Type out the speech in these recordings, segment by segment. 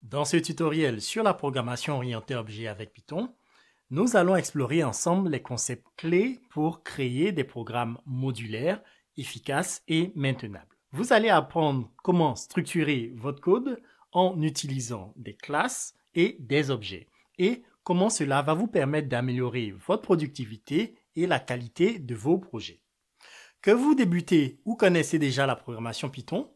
Dans ce tutoriel sur la programmation orientée objet avec Python, nous allons explorer ensemble les concepts clés pour créer des programmes modulaires, efficaces et maintenables. Vous allez apprendre comment structurer votre code en utilisant des classes et des objets et comment cela va vous permettre d'améliorer votre productivité et la qualité de vos projets. Que vous débutez ou connaissez déjà la programmation Python,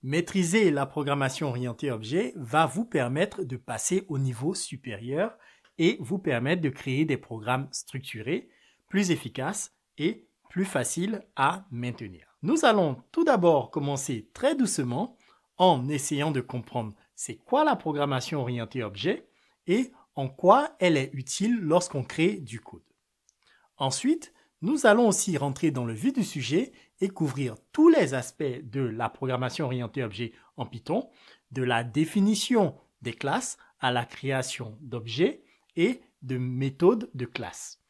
maîtriser la programmation orientée objet va vous permettre de passer au niveau supérieur et vous permettre de créer des programmes structurés, plus efficaces et plus faciles à maintenir. Nous allons tout d'abord commencer très doucement en essayant de comprendre c'est quoi la programmation orientée objet et en quoi elle est utile lorsqu'on crée du code. Ensuite, nous allons aussi rentrer dans le vif du sujet et couvrir tous les aspects de la programmation orientée objet en Python, de la définition des classes à la création d'objets et de méthodes de classes.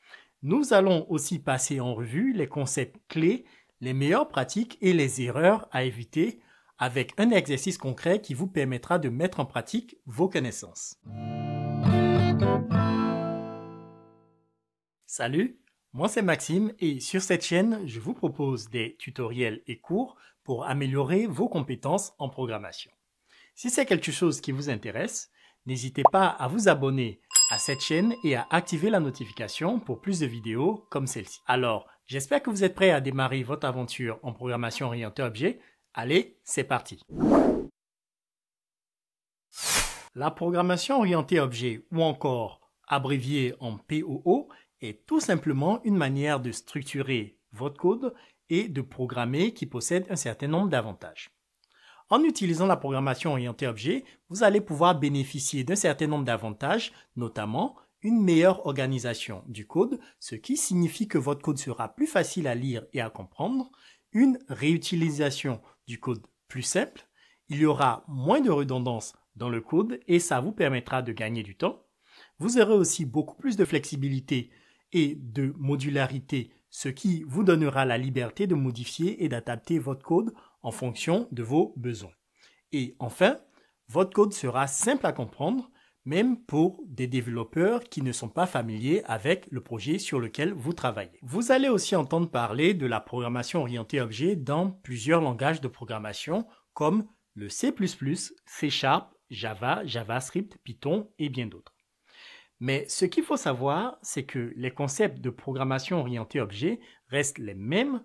Nous allons aussi passer en revue les concepts clés, les meilleures pratiques et les erreurs à éviter avec un exercice concret qui vous permettra de mettre en pratique vos connaissances. Salut! Moi, c'est Maxime et sur cette chaîne, je vous propose des tutoriels et cours pour améliorer vos compétences en programmation. Si c'est quelque chose qui vous intéresse, n'hésitez pas à vous abonner à cette chaîne et à activer la notification pour plus de vidéos comme celle-ci. Alors, j'espère que vous êtes prêts à démarrer votre aventure en programmation orientée objet. Allez, c'est parti! La programmation orientée objet ou encore abréviée en POO est tout simplement une manière de structurer votre code et de programmer qui possède un certain nombre d'avantages. En utilisant la programmation orientée objet, vous allez pouvoir bénéficier d'un certain nombre d'avantages, notamment une meilleure organisation du code, ce qui signifie que votre code sera plus facile à lire et à comprendre, une réutilisation du code plus simple, il y aura moins de redondance dans le code et ça vous permettra de gagner du temps. Vous aurez aussi beaucoup plus de flexibilité et de modularité, ce qui vous donnera la liberté de modifier et d'adapter votre code en fonction de vos besoins. Et enfin, votre code sera simple à comprendre, même pour des développeurs qui ne sont pas familiers avec le projet sur lequel vous travaillez. Vous allez aussi entendre parler de la programmation orientée objet dans plusieurs langages de programmation comme le C++, C#, Java, JavaScript, Python et bien d'autres. Mais ce qu'il faut savoir, c'est que les concepts de programmation orientée objet restent les mêmes,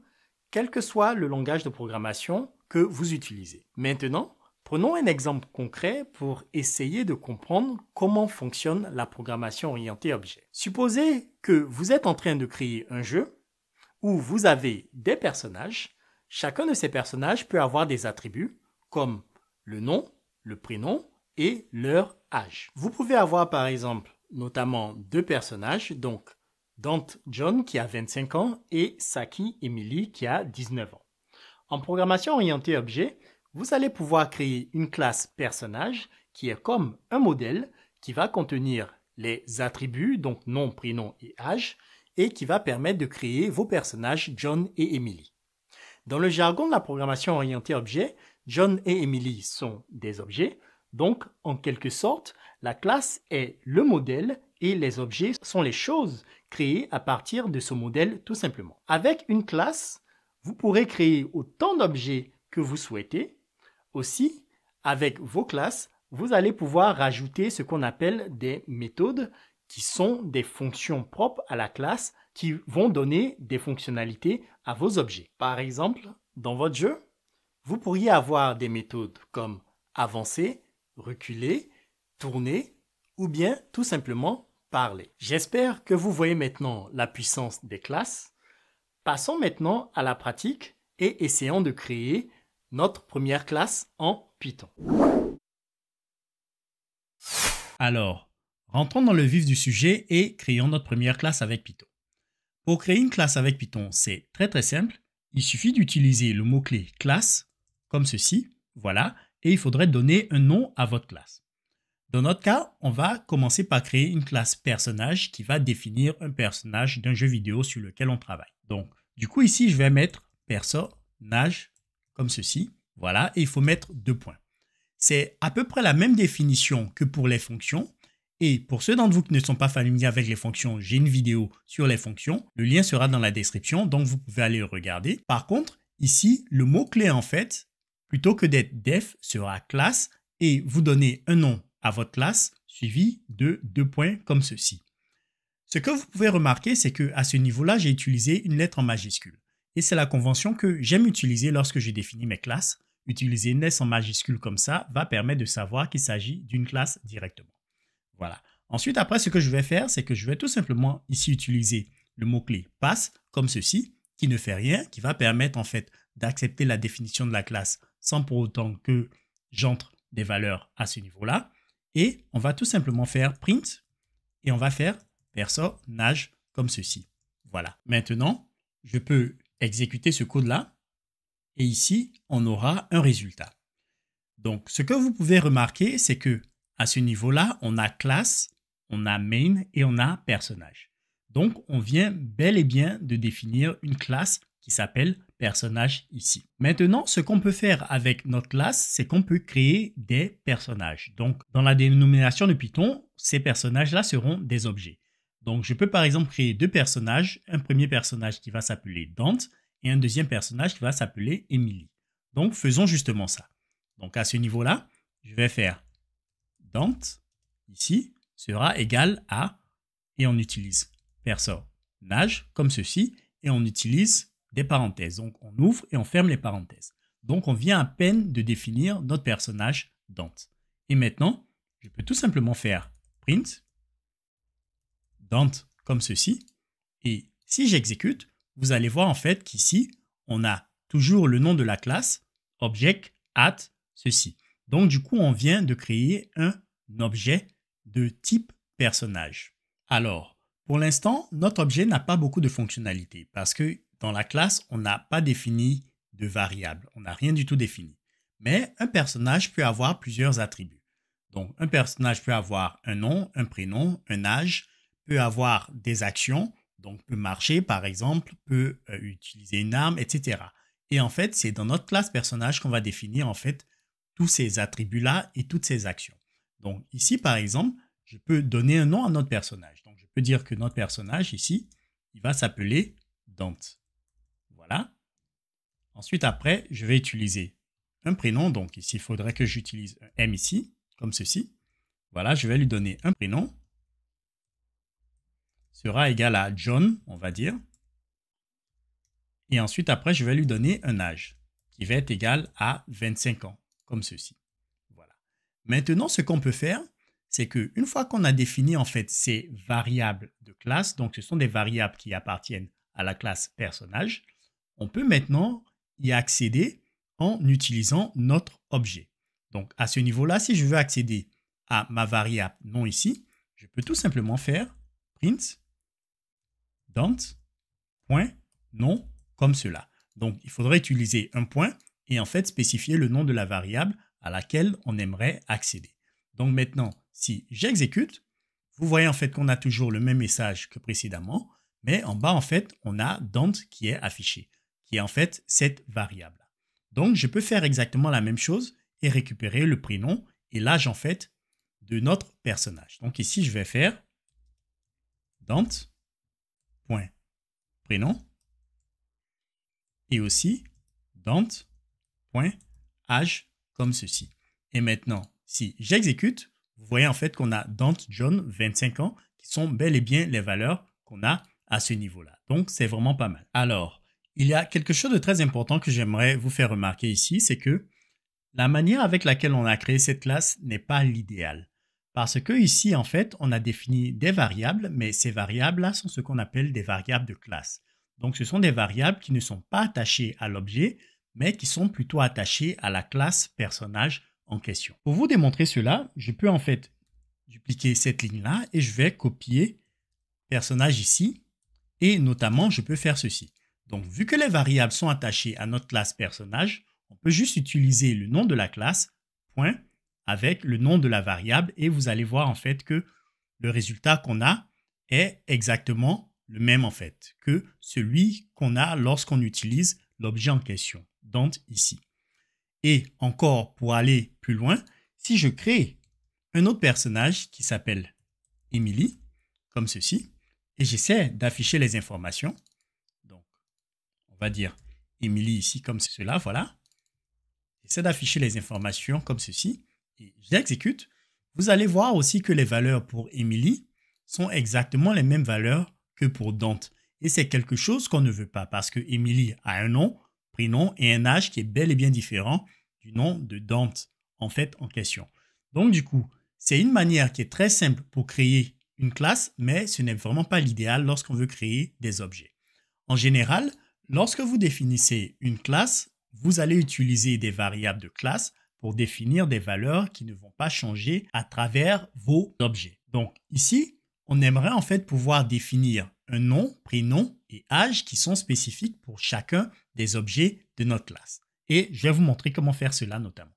quel que soit le langage de programmation que vous utilisez. Maintenant, prenons un exemple concret pour essayer de comprendre comment fonctionne la programmation orientée objet. Supposez que vous êtes en train de créer un jeu où vous avez des personnages. Chacun de ces personnages peut avoir des attributs comme le nom, le prénom et leur âge. Vous pouvez avoir par exemple notamment deux personnages, donc Dante John qui a 25 ans et Saki Emily qui a 19 ans. En programmation orientée objet, vous allez pouvoir créer une classe personnage qui est comme un modèle qui va contenir les attributs, donc nom, prénom et âge, et qui va permettre de créer vos personnages John et Emily. Dans le jargon de la programmation orientée objet, John et Emily sont des objets, donc en quelque sorte, la classe est le modèle et les objets sont les choses créées à partir de ce modèle tout simplement. Avec une classe, vous pourrez créer autant d'objets que vous souhaitez. Aussi, avec vos classes, vous allez pouvoir rajouter ce qu'on appelle des méthodes qui sont des fonctions propres à la classe qui vont donner des fonctionnalités à vos objets. Par exemple, dans votre jeu, vous pourriez avoir des méthodes comme avancer, reculer, tourner ou bien tout simplement parler. J'espère que vous voyez maintenant la puissance des classes. Passons maintenant à la pratique et essayons de créer notre première classe en Python. Alors, rentrons dans le vif du sujet et créons notre première classe avec Python. Pour créer une classe avec Python, c'est très simple. Il suffit d'utiliser le mot-clé classe comme ceci, voilà, et il faudrait donner un nom à votre classe. Dans notre cas, on va commencer par créer une classe personnage qui va définir un personnage d'un jeu vidéo sur lequel on travaille. Donc, du coup, ici, je vais mettre personnage comme ceci, voilà, et il faut mettre 2 points. c'est à peu près la même définition que pour les fonctions. Et pour ceux d'entre vous qui ne sont pas familiers avec les fonctions, j'ai une vidéo sur les fonctions. Le lien sera dans la description, donc vous pouvez aller le regarder. Par contre, ici, le mot-clé en fait, plutôt que d'être def, sera classe et vous donnez un nom à votre classe suivi de 2 points comme ceci. Ce que vous pouvez remarquer, c'est qu'à ce niveau-là, j'ai utilisé une lettre en majuscule. Et c'est la convention que j'aime utiliser lorsque je définis mes classes. Utiliser une lettre en majuscule comme ça va permettre de savoir qu'il s'agit d'une classe directement. Voilà. Ensuite, après, ce que je vais faire, c'est que je vais tout simplement ici utiliser le mot-clé pass comme ceci, qui ne fait rien, qui va permettre en fait d'accepter la définition de la classe sans pour autant que j'entre des valeurs à ce niveau-là. Et on va tout simplement faire print et on va faire personnage comme ceci. Voilà. Maintenant, je peux exécuter ce code-là et ici, on aura un résultat. Donc, ce que vous pouvez remarquer, c'est que à ce niveau-là, on a classe, on a main et on a personnage. Donc, on vient bel et bien de définir une classe qui s'appelle personnage ici. Maintenant, ce qu'on peut faire avec notre classe, c'est qu'on peut créer des personnages. Donc, dans la dénomination de Python, ces personnages-là seront des objets. Donc, je peux par exemple créer deux personnages, un premier personnage qui va s'appeler Dante et un deuxième personnage qui va s'appeler Emily. Donc, faisons justement ça. Donc, à ce niveau-là, je vais faire Dante, ici, sera égal à, et on utilise personnage comme ceci, et on utilise des parenthèses. Donc, on ouvre et on ferme les parenthèses. Donc, on vient à peine de définir notre personnage Dante. Et maintenant, je peux tout simplement faire print Dante comme ceci. Et si j'exécute, vous allez voir en fait qu'ici, on a toujours le nom de la classe, object at ceci. Donc, du coup, on vient de créer un objet de type personnage. Alors, pour l'instant, notre objet n'a pas beaucoup de fonctionnalités parce que dans la classe, on n'a pas défini de variable. On n'a rien du tout défini. Mais un personnage peut avoir plusieurs attributs. Donc, un personnage peut avoir un nom, un prénom, un âge, peut avoir des actions, donc peut marcher par exemple, peut utiliser une arme, etc. Et en fait, c'est dans notre classe personnage qu'on va définir en fait tous ces attributs-là et toutes ces actions. Donc ici, par exemple, je peux donner un nom à notre personnage. Donc je peux dire que notre personnage ici, il va s'appeler Dante. Voilà. Ensuite, après, je vais utiliser un prénom. Donc ici, il faudrait que j'utilise un M ici, comme ceci. Voilà, je vais lui donner un prénom. Sera égal à John, on va dire. Et ensuite, après, je vais lui donner un âge qui va être égal à 25 ans, comme ceci. Voilà. Maintenant, ce qu'on peut faire, c'est qu'une fois qu'on a défini en fait ces variables de classe, donc ce sont des variables qui appartiennent à la classe personnage, on peut maintenant y accéder en utilisant notre objet. Donc, à ce niveau-là, si je veux accéder à ma variable nom ici, je peux tout simplement faire print Dante.nom comme cela. Donc, il faudrait utiliser un point et en fait spécifier le nom de la variable à laquelle on aimerait accéder. Donc maintenant, si j'exécute, vous voyez en fait qu'on a toujours le même message que précédemment, mais en bas en fait, on a Dante qui est affiché, qui est en fait cette variable. Donc, je peux faire exactement la même chose et récupérer le prénom et l'âge en fait de notre personnage. Donc ici, je vais faire Dante.prénom et aussi Dante.âge comme ceci. Et maintenant, si j'exécute, vous voyez en fait qu'on a Dante John 25 ans qui sont bel et bien les valeurs qu'on a à ce niveau-là. Donc, c'est vraiment pas mal. Alors, il y a quelque chose de très important que j'aimerais vous faire remarquer ici, c'est que la manière avec laquelle on a créé cette classe n'est pas l'idéal. Parce que ici, en fait, on a défini des variables, mais ces variables-là sont ce qu'on appelle des variables de classe. Donc, ce sont des variables qui ne sont pas attachées à l'objet, mais qui sont plutôt attachées à la classe personnage en question. Pour vous démontrer cela, je peux en fait dupliquer cette ligne-là et je vais copier personnage ici. Et notamment, je peux faire ceci. Donc, vu que les variables sont attachées à notre classe personnage, on peut juste utiliser le nom de la classe, point, avec le nom de la variable et vous allez voir en fait que le résultat qu'on a est exactement le même en fait que celui qu'on a lorsqu'on utilise l'objet en question, Dante ici. Et encore pour aller plus loin, si je crée un autre personnage qui s'appelle Emily, comme ceci, et j'essaie d'afficher les informations, donc on va dire Emily ici comme cela, voilà. J'essaie d'afficher les informations comme ceci, et j'exécute. Vous allez voir aussi que les valeurs pour Emily sont exactement les mêmes valeurs que pour Dante. Et c'est quelque chose qu'on ne veut pas parce que Emily a un nom, prénom et un âge qui est bel et bien différent du nom de Dante en fait en question. Donc du coup, c'est une manière qui est très simple pour créer une classe, mais ce n'est vraiment pas l'idéal lorsqu'on veut créer des objets. En général, lorsque vous définissez une classe, vous allez utiliser des variables de classe pour définir des valeurs qui ne vont pas changer à travers vos objets. Donc ici, on aimerait en fait pouvoir définir un nom, prénom et âge qui sont spécifiques pour chacun des objets de notre classe. Et je vais vous montrer comment faire cela notamment.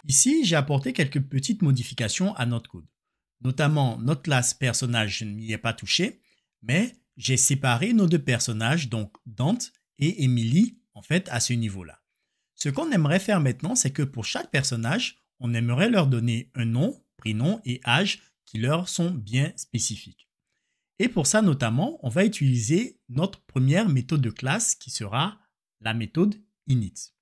Ici, j'ai apporté quelques petites modifications à notre code. Notamment, notre classe personnage, je ne m'y ai pas touché, mais j'ai séparé nos deux personnages, donc Dante et Emily, en fait, à ce niveau-là. Ce qu'on aimerait faire maintenant, c'est que pour chaque personnage, on aimerait leur donner un nom, prénom et âge qui leur sont bien spécifiques. Et pour ça, notamment, on va utiliser notre première méthode de classe qui sera la méthode init.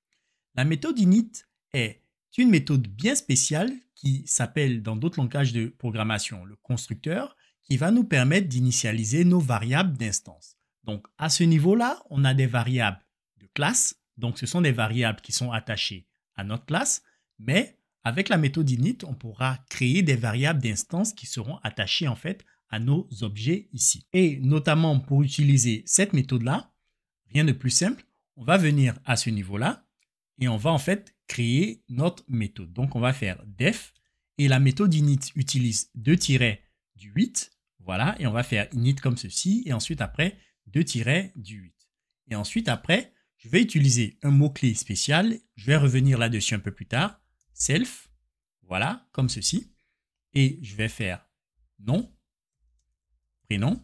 La méthode init est une méthode bien spéciale qui s'appelle dans d'autres langages de programmation le constructeur qui va nous permettre d'initialiser nos variables d'instance. Donc à ce niveau-là, on a des variables de classe. Donc ce sont des variables qui sont attachées à notre classe, mais avec la méthode init, on pourra créer des variables d'instance qui seront attachées en fait à nos objets ici. Et notamment pour utiliser cette méthode-là, rien de plus simple, on va venir à ce niveau-là et on va en fait créer notre méthode. Donc on va faire def et la méthode init utilise 2 tirets du 8, voilà, et on va faire init comme ceci et ensuite après 2 tirets du 8. Et ensuite après, je vais utiliser un mot-clé spécial, je vais revenir là-dessus un peu plus tard, self, voilà, comme ceci, et je vais faire nom, prénom,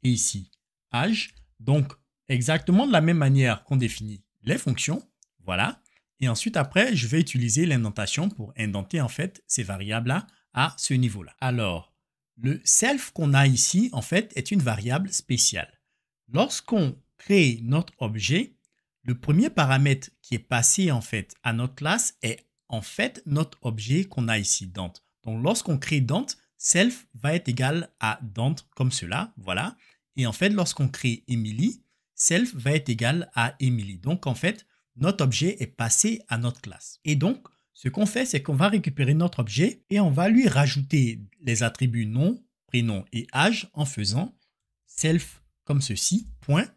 et ici âge, donc exactement de la même manière qu'on définit les fonctions, voilà, et ensuite après, je vais utiliser l'indentation pour indenter en fait ces variables-là à ce niveau-là. Alors, le self qu'on a ici, en fait, est une variable spéciale. Lorsqu'on crée notre objet, le premier paramètre qui est passé en fait à notre classe est en fait notre objet qu'on a ici, Dante. Donc, lorsqu'on crée Dante, self va être égal à Dante comme cela, voilà. Et en fait, lorsqu'on crée Emily, self va être égal à Emily. Donc, en fait, notre objet est passé à notre classe. Et donc, ce qu'on fait, c'est qu'on va récupérer notre objet et on va lui rajouter les attributs nom, prénom et âge en faisant self comme ceci, point,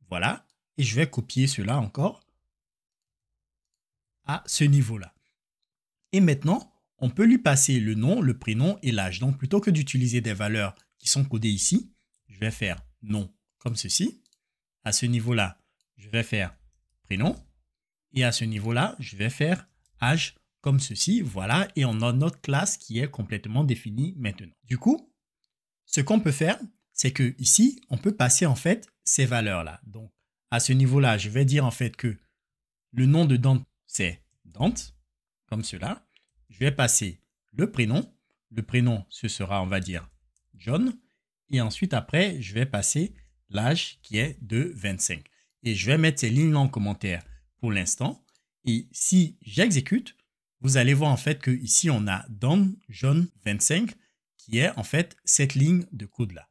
voilà. Et je vais copier cela encore à ce niveau-là. Et maintenant, on peut lui passer le nom, le prénom et l'âge. Donc, plutôt que d'utiliser des valeurs qui sont codées ici, je vais faire nom comme ceci. À ce niveau-là, je vais faire prénom. Et à ce niveau-là, je vais faire âge comme ceci. Voilà, et on a notre classe qui est complètement définie maintenant. Du coup, ce qu'on peut faire, c'est que ici, on peut passer en fait ces valeurs-là. Donc, à ce niveau-là, je vais dire en fait que le nom de Dante, c'est Dante, comme cela. Je vais passer le prénom. Le prénom, ce sera, on va dire, John. Et ensuite, après, je vais passer l'âge qui est de 25. Et je vais mettre ces lignes-là en commentaire pour l'instant. Et si j'exécute, vous allez voir en fait que ici on a Don John 25 qui est en fait cette ligne de code là.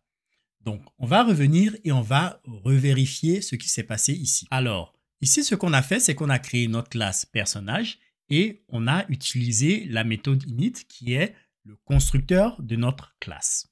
Donc on va revenir et on va revérifier ce qui s'est passé ici. Alors ici ce qu'on a fait, c'est qu'on a créé notre classe personnage et on a utilisé la méthode init qui est le constructeur de notre classe.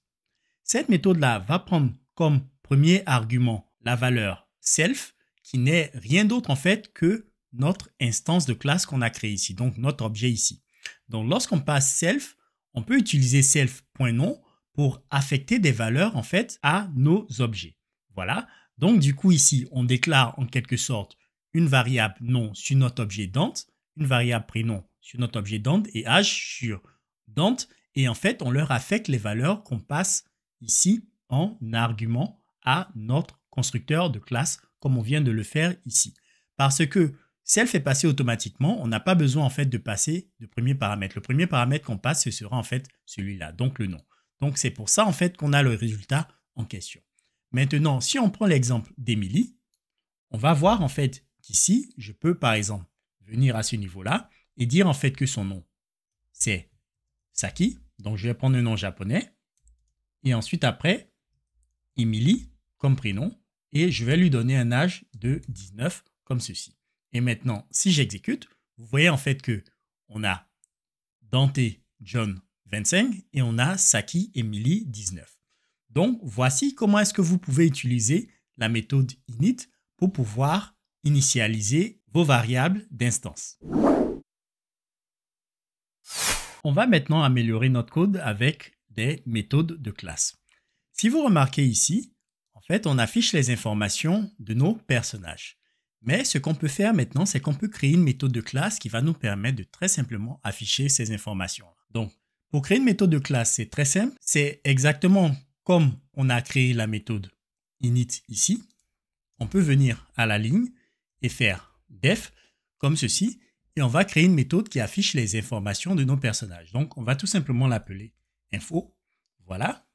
Cette méthode là va prendre comme premier argument la valeur self qui n'est rien d'autre en fait que notre instance de classe qu'on a créée ici, donc notre objet ici. Donc lorsqu'on passe self, on peut utiliser self.nom pour affecter des valeurs en fait à nos objets. Voilà, donc du coup ici, on déclare en quelque sorte une variable nom sur notre objet Dante, une variable prénom sur notre objet Dante et âge sur Dante, et en fait, on leur affecte les valeurs qu'on passe ici en argument à notre constructeur de classe comme on vient de le faire ici. Parce que self est passé automatiquement. On n'a pas besoin en fait de passer de premier paramètre. Le premier paramètre qu'on passe, ce sera en fait celui-là, donc le nom. Donc c'est pour ça en fait qu'on a le résultat en question. Maintenant, si on prend l'exemple d'Emilie, on va voir en fait qu'ici, je peux par exemple venir à ce niveau-là et dire en fait que son nom, c'est Saki. Donc je vais prendre un nom japonais. Et ensuite après, Emily comme prénom. Et je vais lui donner un âge de 19 comme ceci. Et maintenant, si j'exécute, vous voyez en fait que on a Dante John 25 et on a Saki Emily 19. Donc, voici comment est-ce que vous pouvez utiliser la méthode init pour pouvoir initialiser vos variables d'instance. On va maintenant améliorer notre code avec des méthodes de classe. Si vous remarquez ici, en fait, on affiche les informations de nos personnages. Mais ce qu'on peut faire maintenant, c'est qu'on peut créer une méthode de classe qui va nous permettre de très simplement afficher ces informations. Donc, pour créer une méthode de classe, c'est très simple. C'est exactement comme on a créé la méthode init ici. On peut venir à la ligne et faire def comme ceci. Et on va créer une méthode qui affiche les informations de nos personnages. Donc, on va tout simplement l'appeler info. Voilà.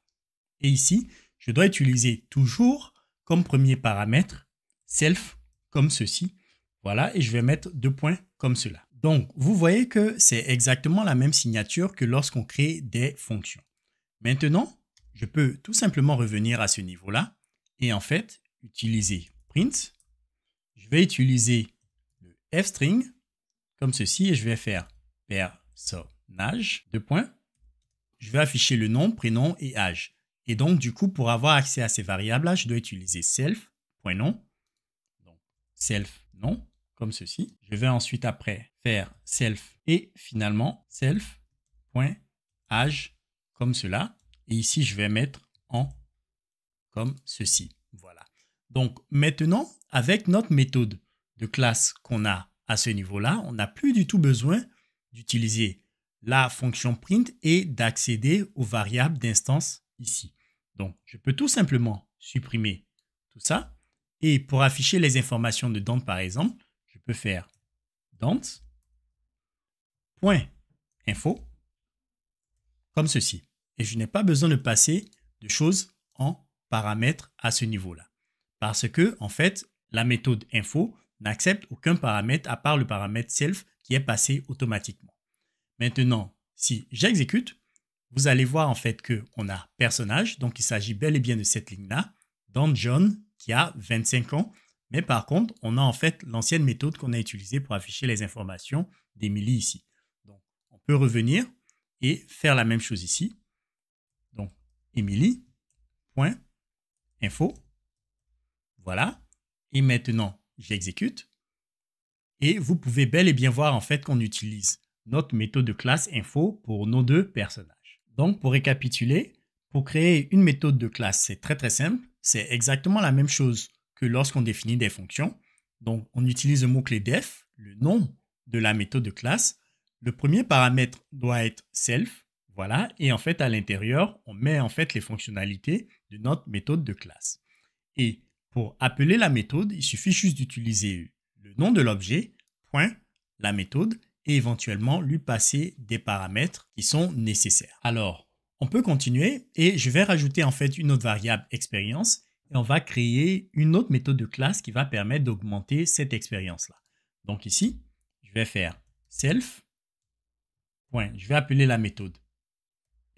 Et ici, je dois utiliser toujours comme premier paramètre self comme ceci. Voilà. Et je vais mettre 2 points comme cela. Donc, vous voyez que c'est exactement la même signature que lorsqu'on crée des fonctions. Maintenant, je peux tout simplement revenir à ce niveau-là et en fait, utiliser print. Je vais utiliser le f-string comme ceci et je vais faire personnage, 2 points. Je vais afficher le nom, prénom et âge. Et donc, du coup, pour avoir accès à ces variables-là, je dois utiliser self.nom. Donc, self.nom, comme ceci. Je vais ensuite après faire self et finalement self.âge, comme cela. Et ici, je vais mettre en comme ceci. Voilà. Donc, maintenant, avec notre méthode de classe qu'on a à ce niveau-là, on n'a plus du tout besoin d'utiliser la fonction print et d'accéder aux variables d'instance ici. Donc, je peux tout simplement supprimer tout ça. Et pour afficher les informations de Dante, par exemple, je peux faire Dante.info comme ceci. Et je n'ai pas besoin de passer de choses en paramètres à ce niveau-là. Parce que, en fait, la méthode info n'accepte aucun paramètre à part le paramètre self qui est passé automatiquement. Maintenant, si j'exécute, vous allez voir en fait qu'on a personnage, donc il s'agit bel et bien de cette ligne-là, dans John qui a 25 ans, mais par contre, on a en fait l'ancienne méthode qu'on a utilisée pour afficher les informations d'Emily ici. Donc, on peut revenir et faire la même chose ici. Donc, Emily.info. Voilà. Et maintenant, j'exécute. Et vous pouvez bel et bien voir en fait qu'on utilise notre méthode de classe info pour nos 2 personnages. Donc, pour récapituler, pour créer une méthode de classe, c'est très simple. C'est exactement la même chose que lorsqu'on définit des fonctions. Donc, on utilise le mot-clé def, le nom de la méthode de classe. Le premier paramètre doit être self. Voilà. Et en fait, à l'intérieur, on met en fait les fonctionnalités de notre méthode de classe. Et pour appeler la méthode, il suffit juste d'utiliser le nom de l'objet, point, la méthode, et éventuellement lui passer des paramètres qui sont nécessaires. Alors, on peut continuer et je vais rajouter en fait une autre variable expérience et on va créer une autre méthode de classe qui va permettre d'augmenter cette expérience-là. Donc ici, je vais faire self, point, je vais appeler la méthode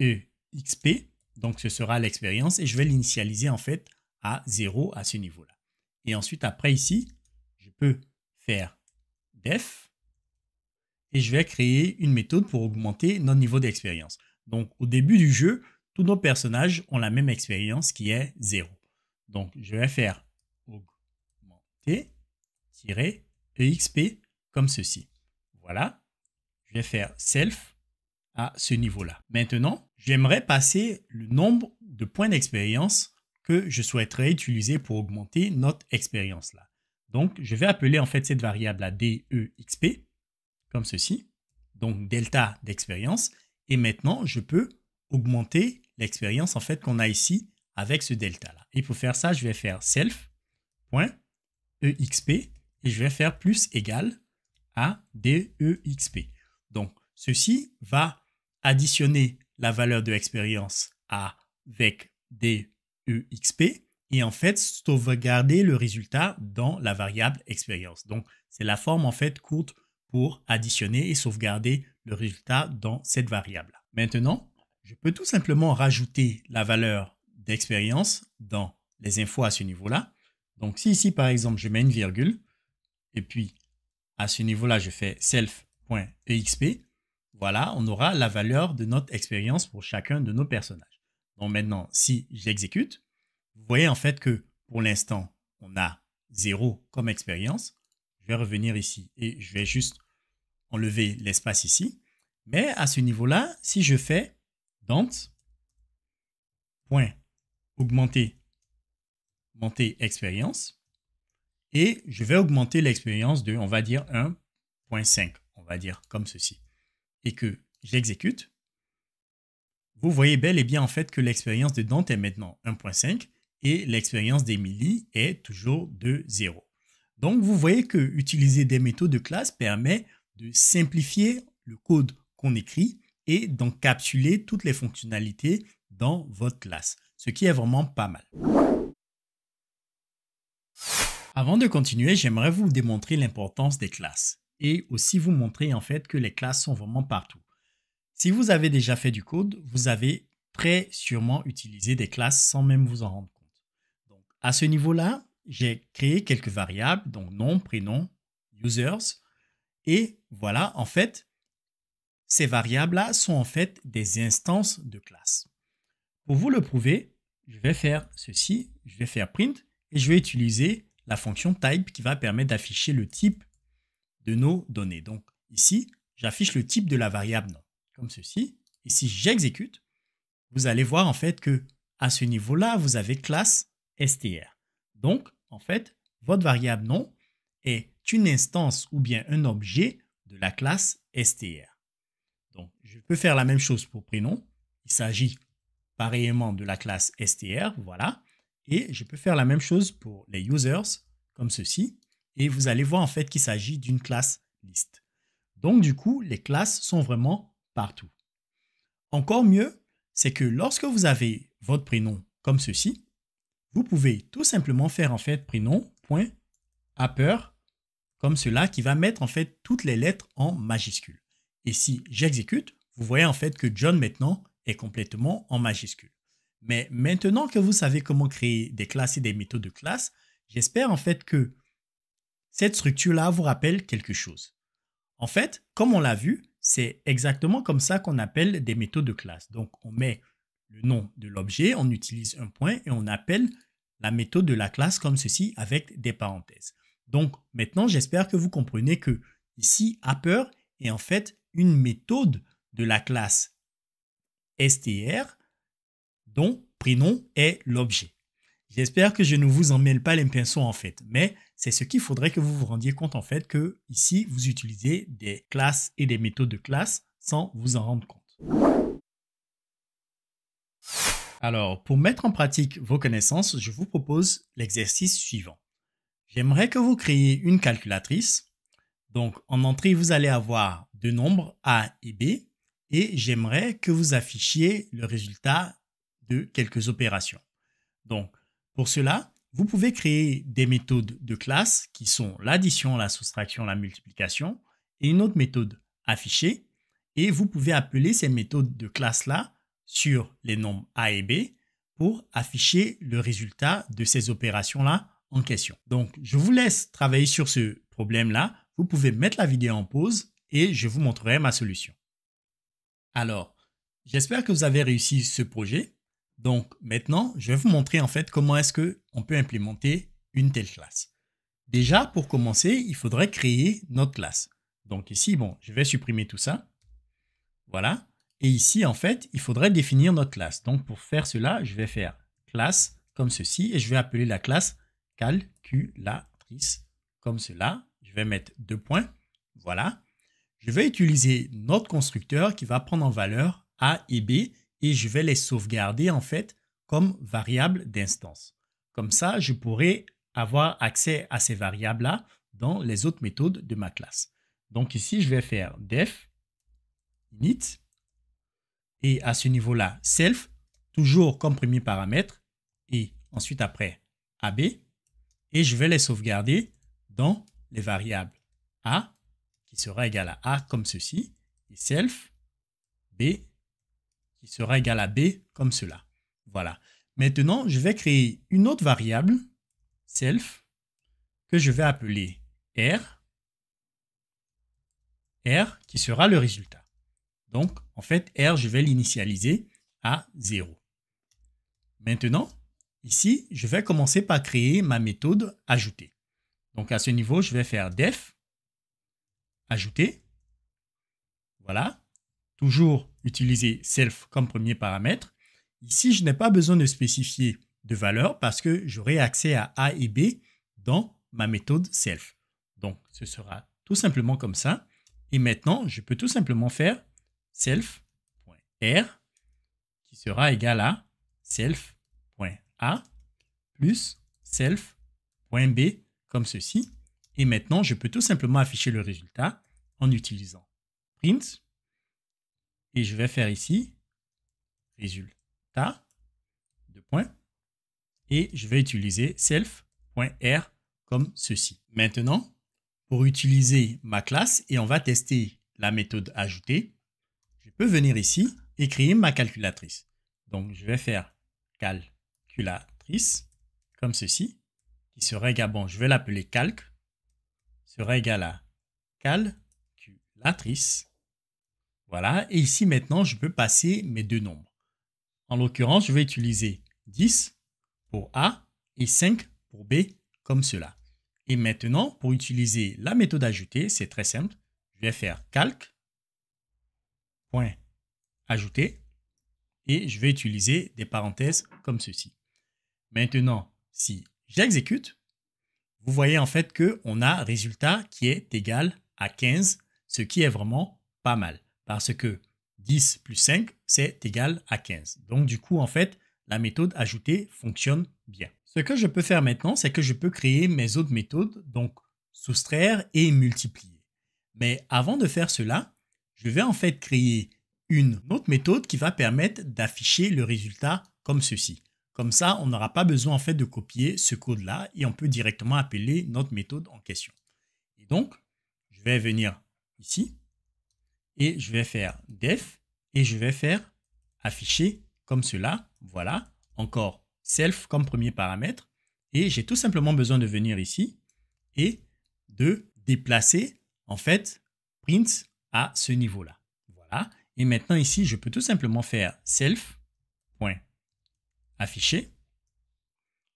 exp, donc ce sera l'expérience et je vais l'initialiser en fait à 0 à ce niveau-là. Et ensuite, après ici, je peux faire def et je vais créer une méthode pour augmenter notre niveau d'expérience. Donc, au début du jeu, tous nos personnages ont la même expérience qui est 0. Donc, je vais faire augmenter-exp comme ceci. Voilà. Je vais faire self à ce niveau-là. Maintenant, j'aimerais passer le nombre de points d'expérience que je souhaiterais utiliser pour augmenter notre expérience là. Donc, je vais appeler en fait cette variable à DEXP comme ceci. Donc, delta d'expérience. Et maintenant, je peux augmenter l'expérience en fait qu'on a ici avec ce delta là. Et pour faire ça, je vais faire self.exp et je vais faire plus égal à DEXP. Donc, ceci va additionner la valeur de expérience avec DEXP et en fait sauvegarder le résultat dans la variable expérience. Donc, c'est la forme en fait courte pour additionner et sauvegarder le résultat dans cette variable. Maintenant, je peux tout simplement rajouter la valeur d'expérience dans les infos à ce niveau-là. Donc, si ici, par exemple, je mets une virgule et puis à ce niveau-là, je fais self.exp, voilà, on aura la valeur de notre expérience pour chacun de nos personnages. Donc maintenant, si j'exécute, vous voyez en fait que pour l'instant, on a 0 comme expérience. Je vais revenir ici et je vais juste enlever l'espace ici. Mais à ce niveau-là, si je fais Dante.augmenter expérience et je vais augmenter l'expérience de, on va dire, 1.5, on va dire comme ceci, et que j'exécute, vous voyez bel et bien en fait que l'expérience de Dante est maintenant 1.5 et l'expérience d'Emily est toujours de 0. Donc, vous voyez que utiliser des méthodes de classe permet de simplifier le code qu'on écrit et d'encapsuler toutes les fonctionnalités dans votre classe, ce qui est vraiment pas mal. Avant de continuer, j'aimerais vous démontrer l'importance des classes et aussi vous montrer en fait que les classes sont vraiment partout. Si vous avez déjà fait du code, vous avez très sûrement utilisé des classes sans même vous en rendre compte. Donc, à ce niveau-là, j'ai créé quelques variables, donc nom, prénom, users. Et voilà, en fait, ces variables-là sont en fait des instances de classe. Pour vous le prouver, je vais faire ceci, je vais faire print et je vais utiliser la fonction type qui va permettre d'afficher le type de nos données. Donc ici, j'affiche le type de la variable nom, comme ceci. Et si j'exécute, vous allez voir en fait que à ce niveau-là, vous avez classe str. Donc, en fait, votre variable nom est une instance ou bien un objet de la classe str. Donc, je peux faire la même chose pour prénom. Il s'agit pareillement de la classe str, voilà. Et je peux faire la même chose pour les users, comme ceci. Et vous allez voir en fait qu'il s'agit d'une classe list. Donc, du coup, les classes sont vraiment partout. Encore mieux, c'est que lorsque vous avez votre prénom comme ceci, vous pouvez tout simplement faire en fait prénom.upper comme cela qui va mettre en fait toutes les lettres en majuscules. Et si j'exécute, vous voyez en fait que John maintenant est complètement en majuscule. Mais maintenant que vous savez comment créer des classes et des méthodes de classe, j'espère en fait que cette structure-là vous rappelle quelque chose. En fait, comme on l'a vu, c'est exactement comme ça qu'on appelle des méthodes de classe. Donc, on met le nom de l'objet, on utilise un point et on appelle la méthode de la classe comme ceci avec des parenthèses. Donc, maintenant, j'espère que vous comprenez que ici, upper est en fait une méthode de la classe str dont prénom est l'objet. J'espère que je ne vous en mêle pas les pinceaux en fait, mais c'est ce qu'il faudrait que vous vous rendiez compte en fait que ici, vous utilisez des classes et des méthodes de classe sans vous en rendre compte. Alors, pour mettre en pratique vos connaissances, je vous propose l'exercice suivant. J'aimerais que vous créiez une calculatrice. Donc, en entrée, vous allez avoir deux nombres A et B et j'aimerais que vous affichiez le résultat de quelques opérations. Donc, pour cela, vous pouvez créer des méthodes de classe qui sont l'addition, la soustraction, la multiplication et une autre méthode affichée. Et vous pouvez appeler ces méthodes de classe-là sur les nombres A et B pour afficher le résultat de ces opérations-là en question. Donc, je vous laisse travailler sur ce problème-là. Vous pouvez mettre la vidéo en pause et je vous montrerai ma solution. Alors, j'espère que vous avez réussi ce projet. Donc, maintenant, je vais vous montrer en fait comment est-ce qu'on peut implémenter une telle classe. Déjà, pour commencer, il faudrait créer notre classe. Donc ici, bon, je vais supprimer tout ça. Voilà. Et ici, en fait, il faudrait définir notre classe. Donc, pour faire cela, je vais faire classe comme ceci et je vais appeler la classe calculatrice comme cela. Je vais mettre deux points. Voilà. Je vais utiliser notre constructeur qui va prendre en valeur A et B et je vais les sauvegarder en fait comme variables d'instance. Comme ça, je pourrai avoir accès à ces variables-là dans les autres méthodes de ma classe. Donc ici, je vais faire def init et à ce niveau-là, self, toujours comme premier paramètre et ensuite après AB et je vais les sauvegarder dans les variables A qui sera égal à A comme ceci et self B qui sera égal à B comme cela. Voilà. Maintenant, je vais créer une autre variable self que je vais appeler R qui sera le résultat. Donc, en fait, R, je vais l'initialiser à 0. Maintenant, ici, je vais commencer par créer ma méthode ajouter. Donc, à ce niveau, je vais faire def ajouter. Voilà. Toujours utiliser self comme premier paramètre. Ici, je n'ai pas besoin de spécifier de valeur parce que j'aurai accès à A et B dans ma méthode self. Donc, ce sera tout simplement comme ça. Et maintenant, je peux tout simplement faire self.r qui sera égal à self.a plus self.b comme ceci. Et maintenant, je peux tout simplement afficher le résultat en utilisant print. Et je vais faire ici résultat, deux points. Et je vais utiliser self.r comme ceci. Maintenant, pour utiliser ma classe et on va tester la méthode ajouter, je peux venir ici et créer ma calculatrice. Donc, je vais faire calculatrice comme ceci, qui sera égal, bon, je vais l'appeler calc, sera égal à calculatrice. Voilà, et ici maintenant, je peux passer mes deux nombres. En l'occurrence, je vais utiliser 10 pour A et 5 pour B comme cela. Et maintenant, pour utiliser la méthode ajouter, c'est très simple. Je vais faire calc, point ajouter, et je vais utiliser des parenthèses comme ceci. Maintenant, si j'exécute, vous voyez en fait qu'on a résultat qui est égal à 15, ce qui est vraiment pas mal. Parce que 10 plus 5, c'est égal à 15. Donc du coup, en fait, la méthode ajouter fonctionne bien. Ce que je peux faire maintenant, c'est que je peux créer mes autres méthodes, donc soustraire et multiplier. Mais avant de faire cela, je vais en fait créer une autre méthode qui va permettre d'afficher le résultat comme ceci. Comme ça, on n'aura pas besoin en fait de copier ce code-là et on peut directement appeler notre méthode en question. Et donc, je vais venir ici et je vais faire def et je vais faire afficher comme cela. Voilà, encore self comme premier paramètre. Et j'ai tout simplement besoin de venir ici et de déplacer en fait print à ce niveau-là. Voilà. Et maintenant ici, je peux tout simplement faire self.afficher.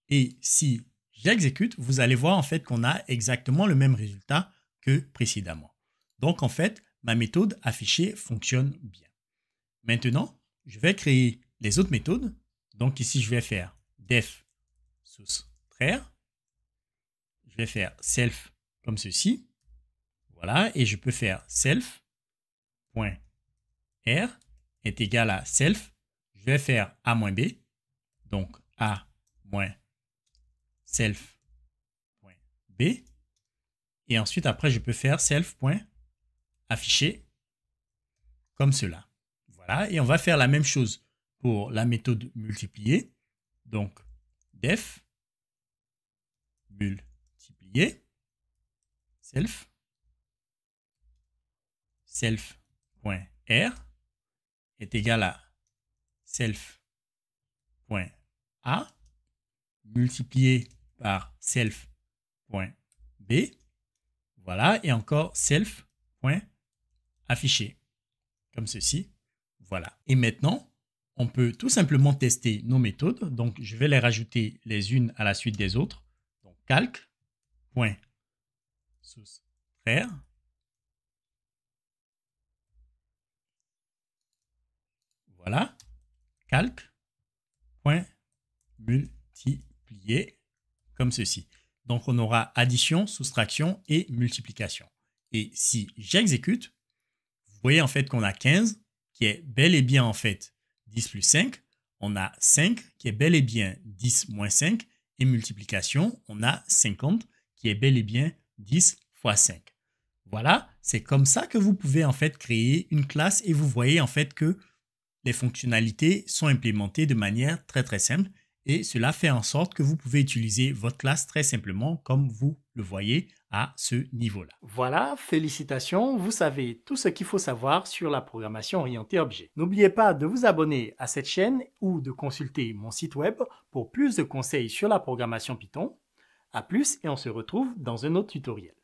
Et si j'exécute, vous allez voir en fait qu'on a exactement le même résultat que précédemment. Donc en fait, ma méthode afficher fonctionne bien. Maintenant, je vais créer les autres méthodes. Donc ici, je vais faire def soustraire. Je vais faire self comme ceci. Voilà, et je peux faire self.r est égal à self. Je vais faire a-b, donc a- self.b. Et ensuite, après, je peux faire self.afficher comme cela. Voilà, et on va faire la même chose pour la méthode multiplier. Donc, def multiplier self.r est égal à self.a multiplié par self.b. Voilà, et encore self.afficher comme ceci. Voilà. Et maintenant, on peut tout simplement tester nos méthodes. Donc, je vais les rajouter les unes à la suite des autres. Donc, calc.soustraire. Voilà. Calc.multiplier comme ceci. Donc, on aura addition, soustraction et multiplication. Et si j'exécute, vous voyez en fait qu'on a 15 qui est bel et bien en fait 10 plus 5. On a 5 qui est bel et bien 10 moins 5. Et multiplication, on a 50 qui est bel et bien 10 fois 5. Voilà, c'est comme ça que vous pouvez en fait créer une classe et vous voyez en fait que les fonctionnalités sont implémentées de manière très très simple et cela fait en sorte que vous pouvez utiliser votre classe très simplement comme vous le voyez à ce niveau-là. Voilà, félicitations, vous savez tout ce qu'il faut savoir sur la programmation orientée objet. N'oubliez pas de vous abonner à cette chaîne ou de consulter mon site web pour plus de conseils sur la programmation Python. À plus et on se retrouve dans un autre tutoriel.